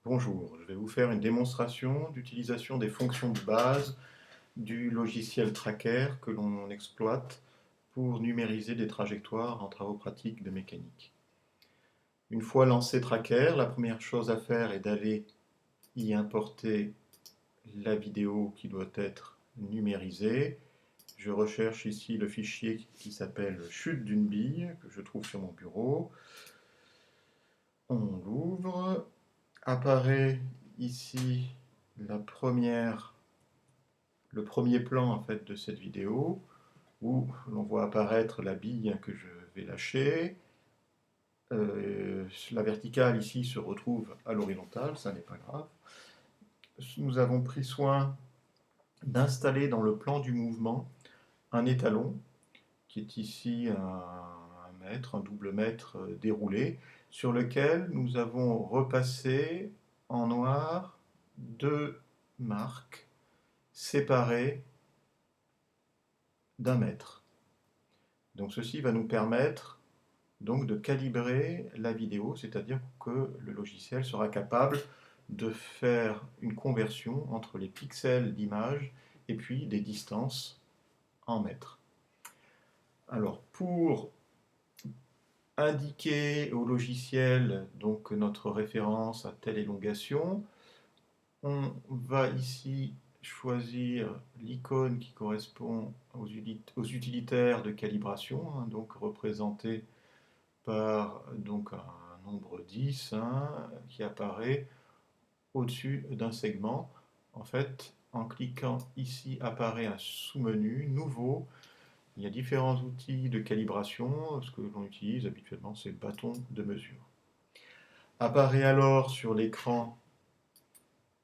Bonjour, je vais vous faire une démonstration d'utilisation des fonctions de base du logiciel Tracker que l'on exploite pour numériser des trajectoires en travaux pratiques de mécanique. Une fois lancé Tracker, la première chose à faire est d'aller y importer la vidéo qui doit être numérisée. Je recherche ici le fichier qui s'appelle chute d'une bille, que je trouve sur mon bureau. On l'ouvre. Apparaît ici la le premier plan en fait de cette vidéo où l'on voit apparaître la bille que je vais lâcher. La verticale ici se retrouve à l'horizontale, ça n'est pas grave. Nous avons pris soin d'installer dans le plan du mouvement un étalon qui est ici un mètre, un double mètre déroulé, sur lequel nous avons repassé en noir deux marques séparées d'un mètre. Donc ceci va nous permettre donc de calibrer la vidéo, c'est-à-dire que le logiciel sera capable de faire une conversion entre les pixels d'image et puis des distances en mètres. Alors pour indiquer au logiciel donc notre référence à telle élongation, on va ici choisir l'icône qui correspond aux utilitaires de calibration, hein, donc représenté par donc, un nombre 10 hein, qui apparaît au-dessus d'un segment. En fait, en cliquant ici apparaît un sous-menu nouveau. Il y a différents outils de calibration. Ce que l'on utilise habituellement, c'est le bâton de mesure. Apparaît alors sur l'écran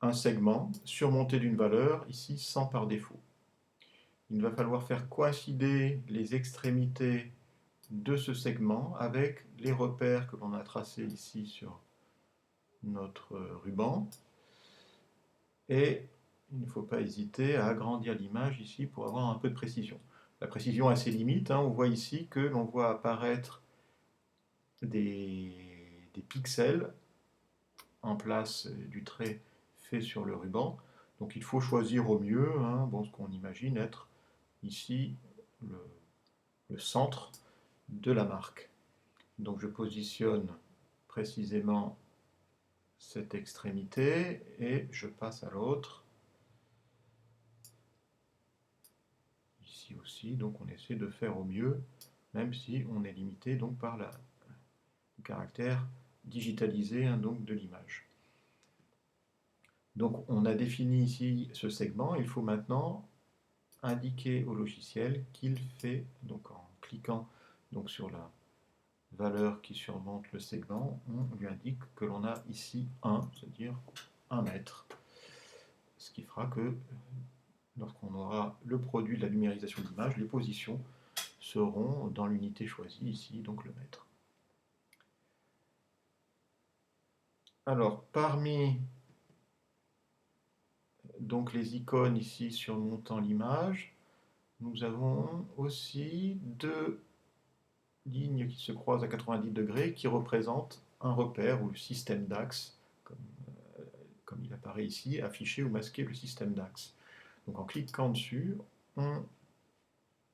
un segment surmonté d'une valeur, ici 100 par défaut. Il va falloir faire coïncider les extrémités de ce segment avec les repères que l'on a tracés ici sur notre ruban. Et il ne faut pas hésiter à agrandir l'image ici pour avoir un peu de précision. La précision a ses limites, hein. On voit ici que l'on voit apparaître des pixels en place du trait fait sur le ruban. Donc il faut choisir au mieux hein, bon, ce qu'on imagine être ici le centre de la marque. Donc je positionne précisément cette extrémité et je passe à l'autre. Ici aussi, donc on essaie de faire au mieux, même si on est limité donc par le caractère digitalisé hein, donc de l'image. Donc on a défini ici ce segment, il faut maintenant indiquer au logiciel qu'il fait, donc en cliquant donc sur la valeur qui surmonte le segment, on lui indique que l'on a ici 1, c'est-à-dire 1 mètre. Ce qui fera que lorsqu'on aura le produit de la numérisation de l'image, les positions seront dans l'unité choisie, ici donc le mètre. Alors parmi donc les icônes ici surmontant l'image, nous avons aussi deux lignes qui se croisent à 90 degrés qui représentent un repère ou le système d'axe, comme il apparaît ici, afficher ou masquer le système d'axe. Donc en cliquant dessus, on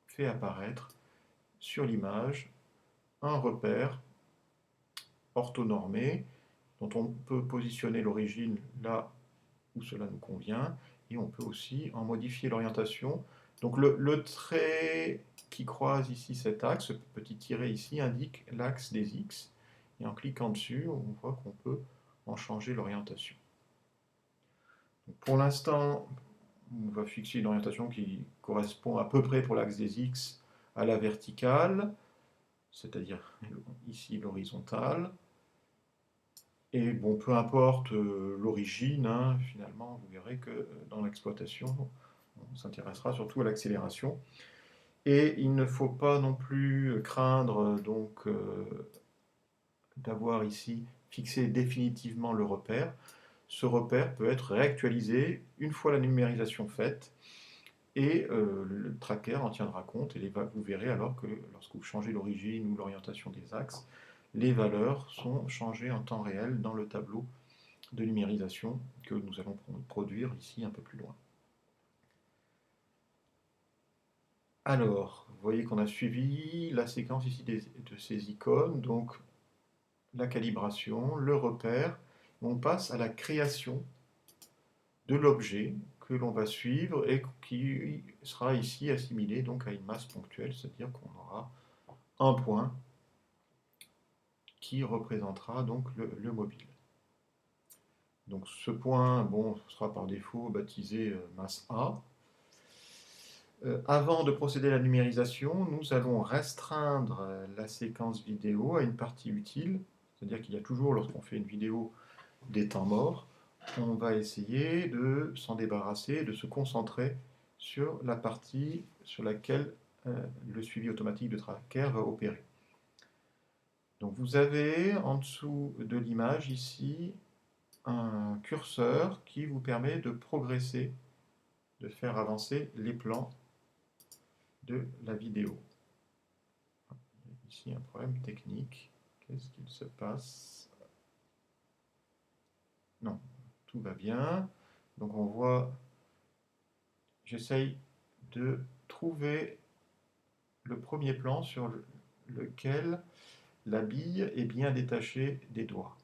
fait apparaître sur l'image un repère orthonormé dont on peut positionner l'origine là où cela nous convient et on peut aussi en modifier l'orientation. Donc le trait qui croise ici cet axe, ce petit tiret ici, indique l'axe des X et en cliquant dessus, on voit qu'on peut en changer l'orientation. Pour l'instant, on va fixer une orientation qui correspond à peu près pour l'axe des X à la verticale, c'est-à-dire ici l'horizontale. Et bon, peu importe l'origine, hein, finalement, vous verrez que dans l'exploitation, on s'intéressera surtout à l'accélération. Et il ne faut pas non plus craindre donc d'avoir ici fixé définitivement le repère. Ce repère peut être réactualisé une fois la numérisation faite et le tracker en tiendra compte et vous verrez alors que lorsque vous changez l'origine ou l'orientation des axes, les valeurs sont changées en temps réel dans le tableau de numérisation que nous allons produire ici un peu plus loin. Alors, vous voyez qu'on a suivi la séquence ici de ces icônes, donc la calibration, le repère. On passe à la création de l'objet que l'on va suivre et qui sera ici assimilé donc à une masse ponctuelle, c'est-à-dire qu'on aura un point qui représentera donc le mobile. Donc ce point, bon, sera par défaut baptisé masse A. Avant de procéder à la numérisation, nous allons restreindre la séquence vidéo à une partie utile, c'est-à-dire qu'il y a toujours, lorsqu'on fait une vidéo, des temps morts. On va essayer de s'en débarrasser, de se concentrer sur la partie sur laquelle le suivi automatique de tracker va opérer. Donc vous avez en dessous de l'image ici un curseur qui vous permet de progresser, de faire avancer les plans de la vidéo. Ici un problème technique. Qu'est-ce qu'il se passe? Non, tout va bien. Donc on voit, j'essaye de trouver le premier plan sur lequel la bille est bien détachée des doigts.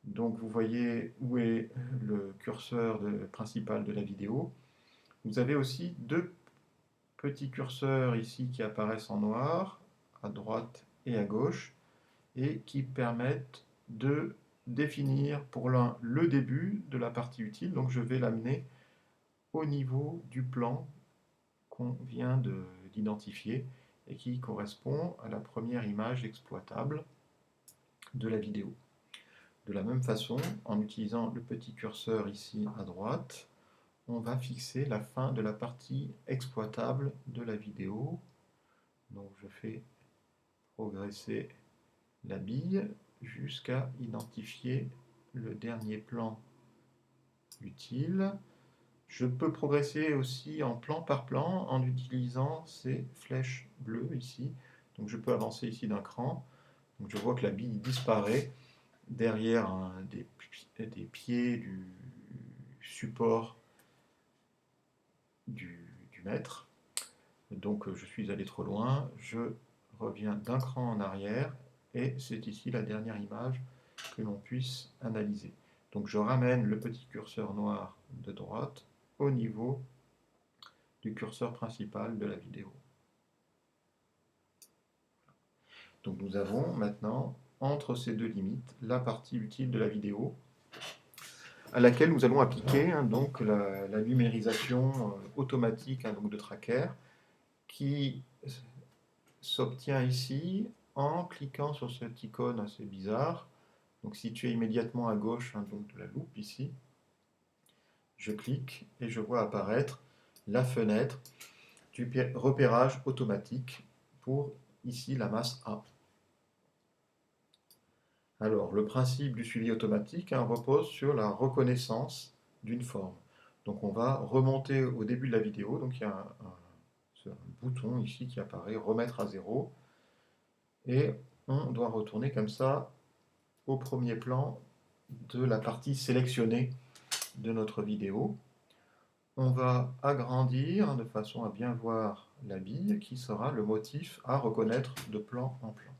Donc vous voyez où est le curseur principal de la vidéo. Vous avez aussi deux petits curseurs ici qui apparaissent en noir, à droite et à gauche, et qui permettent de définir pour l'un le début de la partie utile. Donc je vais l'amener au niveau du plan qu'on vient d'identifier et qui correspond à la première image exploitable de la vidéo. De la même façon, en utilisant le petit curseur ici à droite, on va fixer la fin de la partie exploitable de la vidéo. Donc je fais progresser la bille jusqu'à identifier le dernier plan utile. Je peux progresser aussi en plan par plan en utilisant ces flèches bleues ici. Donc je peux avancer ici d'un cran. Donc je vois que la bille disparaît derrière des pieds du support du mètre. Donc je suis allé trop loin. Je reviens d'un cran en arrière et c'est ici la dernière image que l'on puisse analyser. Donc je ramène le petit curseur noir de droite au niveau du curseur principal de la vidéo. Donc nous avons maintenant, entre ces deux limites, la partie utile de la vidéo, à laquelle nous allons appliquer donc la numérisation automatique donc de tracker, qui s'obtient ici en cliquant sur cette icône assez bizarre, donc située immédiatement à gauche donc de la loupe ici. Je clique et je vois apparaître la fenêtre du repérage automatique pour ici la masse A. Alors, le principe du suivi automatique repose sur la reconnaissance d'une forme. Donc on va remonter au début de la vidéo, donc il y a un bouton ici qui apparaît, remettre à zéro, et on doit retourner comme ça au premier plan de la partie sélectionnée de notre vidéo. On va agrandir de façon à bien voir la bille qui sera le motif à reconnaître de plan en plan.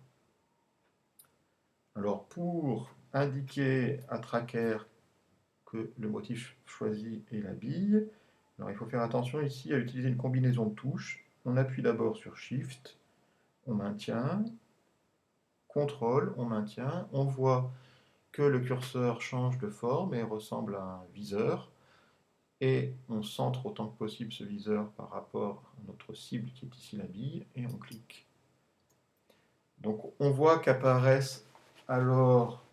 Alors pour indiquer à Tracker que le motif choisi est la bille, alors il faut faire attention ici à utiliser une combinaison de touches. On appuie d'abord sur Shift, on maintient, CTRL, on maintient, on voit que le curseur change de forme et ressemble à un viseur, et on centre autant que possible ce viseur par rapport à notre cible qui est ici la bille, et on clique. Donc on voit qu'apparaissent alors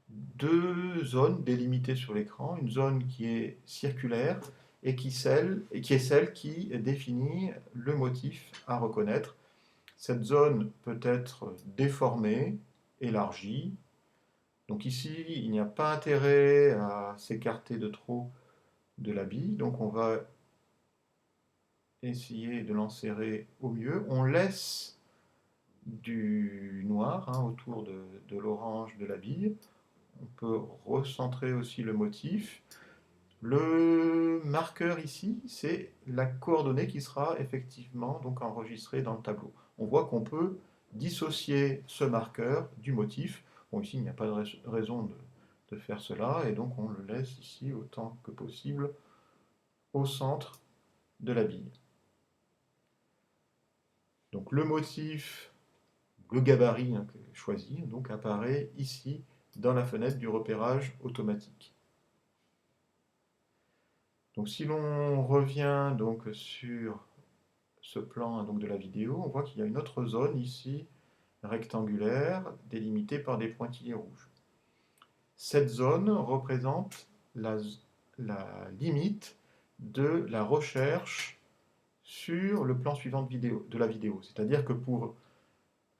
deux zones délimitées sur l'écran, une zone qui est circulaire et qui est celle qui définit le motif à reconnaître. Cette zone peut être déformée, élargie. Donc ici, il n'y a pas intérêt à s'écarter de trop de la bille, donc on va essayer de l'enserrer au mieux. On laisse du noir autour de l'orange de la bille. On peut recentrer aussi le motif. Le marqueur ici, c'est la coordonnée qui sera effectivement donc enregistrée dans le tableau. On voit qu'on peut dissocier ce marqueur du motif. Bon, ici, il n'y a pas de raison de faire cela, et donc on le laisse ici autant que possible au centre de la bille. Donc le motif, le gabarit choisi, donc apparaît ici dans la fenêtre du repérage automatique. Donc si l'on revient donc sur ce plan donc de la vidéo, on voit qu'il y a une autre zone ici rectangulaire délimitée par des pointillés rouges. Cette zone représente la limite de la recherche sur le plan suivant de la vidéo. C'est-à-dire que pour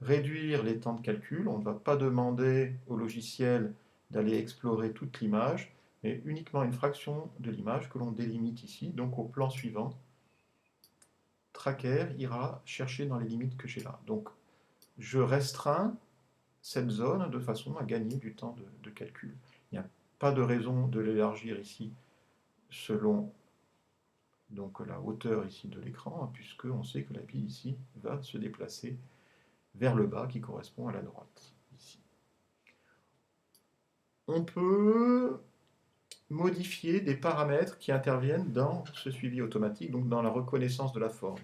réduire les temps de calcul, on ne va pas demander au logiciel d'aller explorer toute l'image, mais uniquement une fraction de l'image que l'on délimite ici. Donc au plan suivant, Tracker ira chercher dans les limites que j'ai là. Donc je restreins cette zone de façon à gagner du temps de calcul. Il n'y a pas de raison de l'élargir ici selon donc la hauteur ici de l'écran, puisque on sait que la bille ici va se déplacer vers le bas qui correspond à la droite. Ici. On peut modifier des paramètres qui interviennent dans ce suivi automatique, donc dans la reconnaissance de la forme.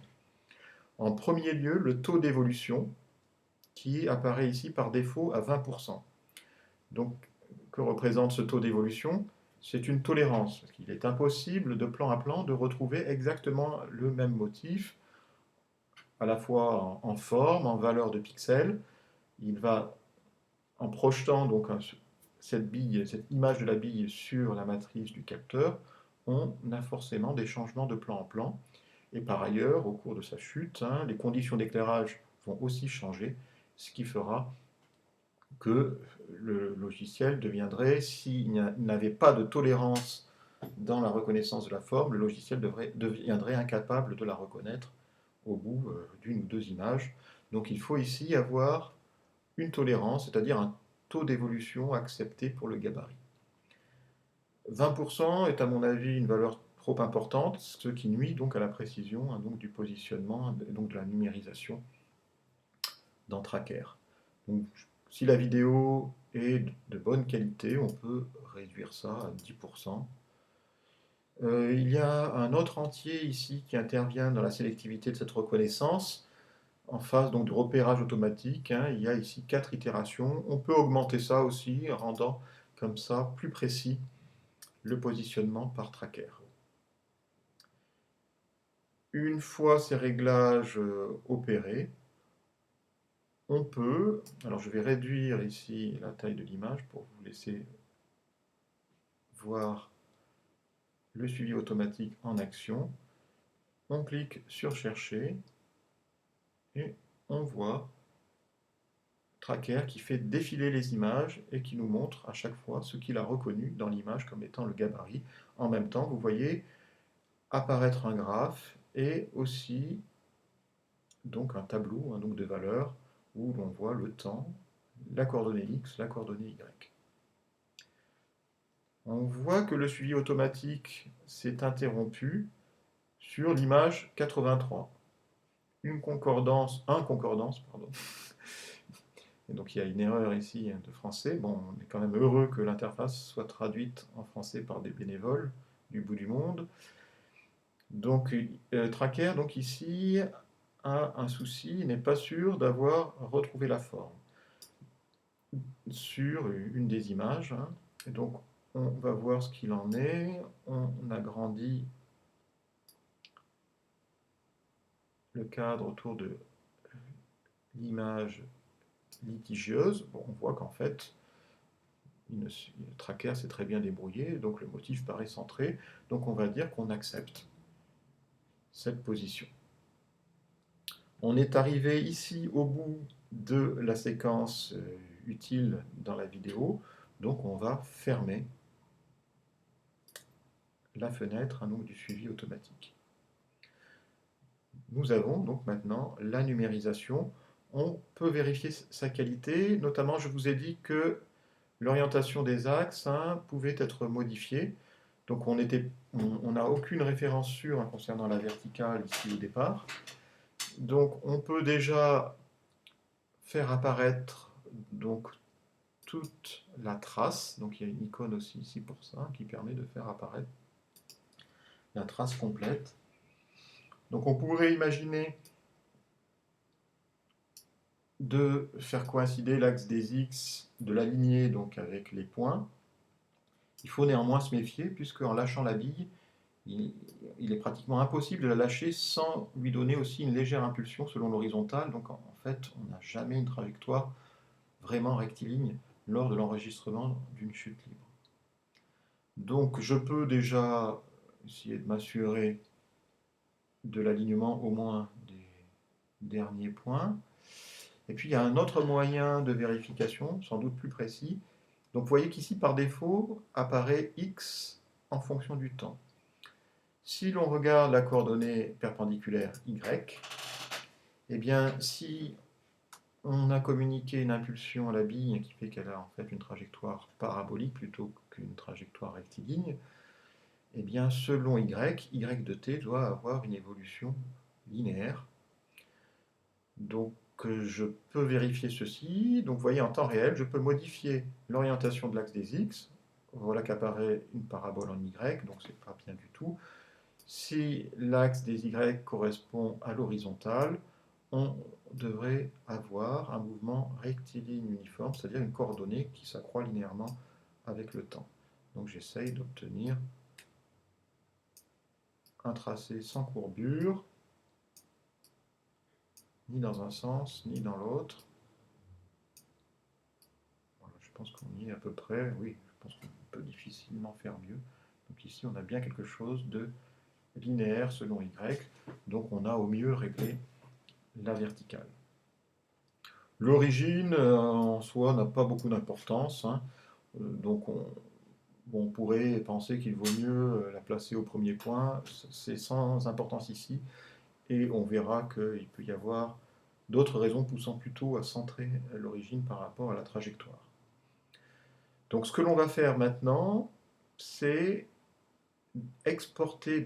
En premier lieu, le taux d'évolution qui apparaît ici par défaut à 20%. Donc, que représente ce taux d'évolution? C'est une tolérance, parce qu'il est impossible de plan à plan de retrouver exactement le même motif, à la fois en forme, en valeur de pixels. Il va, en projetant donc cette image de la bille sur la matrice du capteur, on a forcément des changements de plan en plan. Et par ailleurs, au cours de sa chute, les conditions d'éclairage vont aussi changer, ce qui fera que le logiciel deviendrait, s'il n'avait pas de tolérance dans la reconnaissance de la forme, le logiciel deviendrait incapable de la reconnaître au bout d'une ou deux images. Donc il faut ici avoir une tolérance, c'est-à-dire un taux d'évolution accepté pour le gabarit. 20% est à mon avis une valeur trop importante, ce qui nuit donc à la précision donc du positionnement, donc de la numérisation dans Tracker. Donc, si la vidéo est de bonne qualité, on peut réduire ça à 10%. Il y a un autre entier ici qui intervient dans la sélectivité de cette reconnaissance. En phase donc de repérage automatique, il y a ici 4 itérations. On peut augmenter ça aussi, rendant comme ça plus précis le positionnement par Tracker. Une fois ces réglages opérés, on peut, alors je vais réduire ici la taille de l'image pour vous laisser voir le suivi automatique en action. On clique sur chercher et on voit Tracker qui fait défiler les images et qui nous montre à chaque fois ce qu'il a reconnu dans l'image comme étant le gabarit. En même temps, vous voyez apparaître un graphe et aussi donc un tableau donc de valeurs où l'on voit le temps, la coordonnée X, la coordonnée Y. On voit que le suivi automatique s'est interrompu sur l'image 83. Un concordance, pardon. Et donc il y a une erreur ici de français. Bon, on est quand même heureux que l'interface soit traduite en français par des bénévoles du bout du monde. Donc Tracker, donc ici, a un souci, n'est pas sûr d'avoir retrouvé la forme sur une des images. Et donc on va voir ce qu'il en est. On agrandit le cadre autour de l'image litigieuse. Bon, on voit qu'en fait, le Tracker s'est très bien débrouillé, donc le motif paraît centré. Donc on va dire qu'on accepte cette position. On est arrivé ici au bout de la séquence utile dans la vidéo, donc on va fermer la fenêtre donc, du suivi automatique. Nous avons donc maintenant la numérisation. on peut vérifier sa qualité. Notamment, je vous ai dit que l'orientation des axes pouvait être modifiée. Donc on n'a aucune référence sûre concernant la verticale ici au départ. Donc on peut déjà faire apparaître donc toute la trace. Donc il y a une icône aussi ici pour ça qui permet de faire apparaître la trace complète. Donc on pourrait imaginer de faire coïncider l'axe des X, de l'aligner donc avec les points. Il faut néanmoins se méfier puisque en lâchant la bille, il est pratiquement impossible de la lâcher sans lui donner aussi une légère impulsion selon l'horizontale. Donc en fait, on n'a jamais une trajectoire vraiment rectiligne lors de l'enregistrement d'une chute libre. Donc je peux déjà essayer de m'assurer de l'alignement au moins des derniers points. Et puis il y a un autre moyen de vérification, sans doute plus précis. Donc vous voyez qu'ici, par défaut, apparaît x en fonction du temps. Si l'on regarde la coordonnée perpendiculaire y, eh bien, si on a communiqué une impulsion à la bille qui fait qu'elle a en fait une trajectoire parabolique plutôt qu'une trajectoire rectiligne, eh bien, selon y de t doit avoir une évolution linéaire. Donc, je peux vérifier ceci. Donc, vous voyez, en temps réel, je peux modifier l'orientation de l'axe des x. Voilà qu'apparaît une parabole en y, donc c'est pas bien du tout. Si l'axe des y correspond à l'horizontale, on devrait avoir un mouvement rectiligne uniforme, c'est-à-dire une coordonnée qui s'accroît linéairement avec le temps. Donc j'essaye d'obtenir un tracé sans courbure, ni dans un sens, ni dans l'autre. Voilà, je pense qu'on y est à peu près. Oui, je pense qu'on peut difficilement faire mieux. Donc ici, on a bien quelque chose de linéaire selon y. Donc on a au mieux réglé la verticale. L'origine en soi n'a pas beaucoup d'importance. Donc on pourrait penser qu'il vaut mieux la placer au premier point. C'est sans importance ici. Et on verra qu'il peut y avoir d'autres raisons poussant plutôt à centrer l'origine par rapport à la trajectoire. Donc ce que l'on va faire maintenant, c'est d'exporter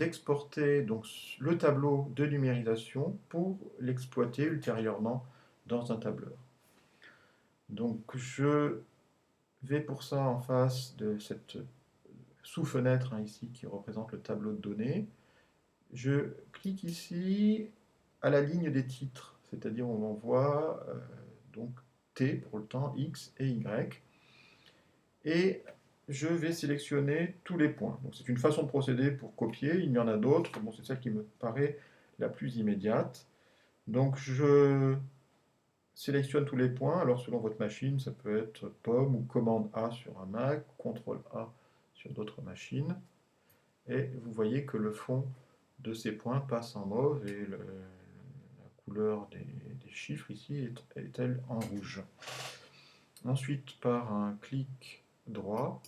donc le tableau de numérisation pour l'exploiter ultérieurement dans un tableur. Donc je vais pour ça en face de cette sous-fenêtre ici qui représente le tableau de données. Je clique ici à la ligne des titres, c'est-à-dire on voit donc T pour le temps, X et Y. Et je vais sélectionner tous les points. Donc c'est une façon de procéder pour copier, il y en a d'autres, bon, c'est celle qui me paraît la plus immédiate. Donc je sélectionne tous les points, alors selon votre machine, ça peut être pomme ou commande A sur un Mac, CTRL A sur d'autres machines. Et vous voyez que le fond de ces points passe en mauve et la couleur des chiffres ici est-elle en rouge. Ensuite, par un clic droit,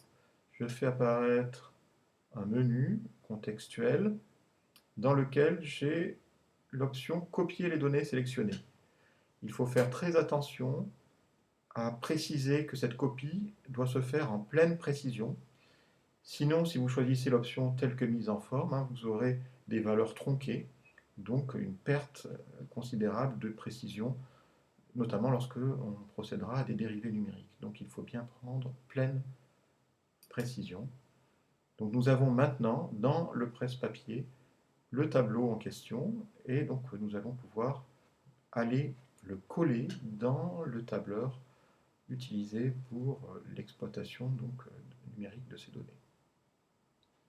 je fais apparaître un menu contextuel dans lequel j'ai l'option copier les données sélectionnées. Il faut faire très attention à préciser que cette copie doit se faire en pleine précision. Sinon, si vous choisissez l'option telle que mise en forme, vous aurez des valeurs tronquées, donc une perte considérable de précision, notamment lorsque on procédera à des dérivés numériques. Donc il faut bien prendre pleine précision. Donc nous avons maintenant dans le presse-papier le tableau en question et donc nous allons pouvoir aller le coller dans le tableur utilisé pour l'exploitation numérique de ces données.